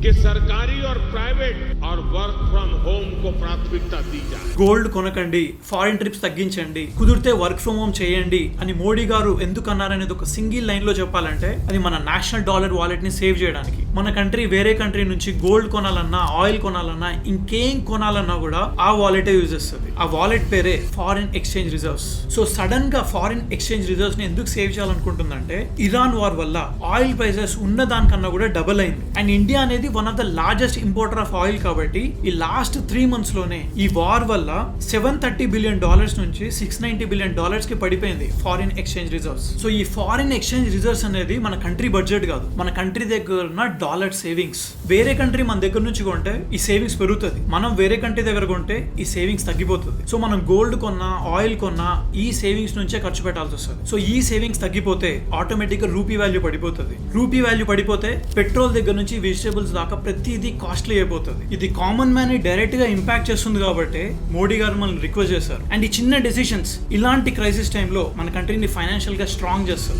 कि सरकारी और प्राइवेट और वर्क फ्रॉम होम को प्राथमिकता दी जाए. గోల్డ్ కొనకండి, ఫారిన్ ట్రిప్స్ తగ్గించండి, కుదిరితే వర్క్ ఫ్రమ్ హోమ్ చేయండి అని మోడీ గారు ఎందుకు అన్నారనేది ఒక సింగిల్ లైన్ లో చెప్పాలంటే అది మన నేషనల్ డాలర్ వాలెట్ ని సేవ్ చేయడానికి. మన కంట్రీ వేరే కంట్రీ నుంచి గోల్డ్ కొనాలన్నా, ఆయిల్ కొనాలన్నా, ఇంకేం కొనాలన్నా కూడా ఆ వాలెటే యూజ్ చేస్తుంది. ఆ వాలెట్ పేరే foreign exchange reserves. So sudden గా ఫారిన్ ఎక్స్చేంజ్ రిజర్వ్స్ ని ఎందుకు సేవ్ చేయాలనుకుంటుందంటే ఇరాన్ వార్ వల్ల ఆయిల్ ప్రైసెస్ ఉన్న దానికన్నా కూడా డబుల్ అయింది. అండ్ ఇండియా అనేది one of the largest importer of oil కాబట్టి ఈ లాస్ట్ 3 months లోనే ఈ వార్ వల్ల $730 billion నుంచి $690 billion కి పడిపోయింది ఫారిన్ ఎక్స్చేంజ్ రిజర్వ్స్. సో ఈ ఫారిన్ ఎక్స్చేంజ్ రిజర్వ్స్ అనేది మన కంట్రీ బడ్జెట్ కాదు, మన కంట్రీ దగ్గర ఉన్న డాలర్ సేవింగ్స్. వేరే కంట్రీ మన దగ్గర నుంచి కొంటే ఈ సేవింగ్స్ పెరుగుతుంది, మనం వేరే కంట్రీ దగ్గర కొంటే ఈ సేవింగ్స్ తగ్గిపోతుంది. సో మనం గోల్డ్ కొన్నా, ఆయిల్ కొన్నా ఈ సేవింగ్స్ నుంచే ఖర్చు పెట్టాల్సి వస్తుంది. సో ఈ సేవింగ్స్ తగ్గిపోతే ఆటోమేటిక్ గా రూపీ వాల్యూ పడిపోతుంది. రూపీ వాల్యూ పడిపోతే పెట్రోల్ దగ్గర నుంచి వెజిటేబుల్స్ దాకా ప్రతిదీ కాస్ట్లీ అయిపోతుంది. ఇది కామన్ మ్యాన్ ని డైరెక్ట్ గా ఇంపాక్ట్ చేస్తుంది కాబట్టి మోడీ గారు మనల్ని రిక్వెస్ట్ చేశారు. అండ్ ఈ చిన్న డెసిషన్స్ ఇలాంటి క్రైసిస్ టైంలో మన కంట్రీని ఫైనాన్షియల్ గా స్ట్రాంగ్ చేస్తారు.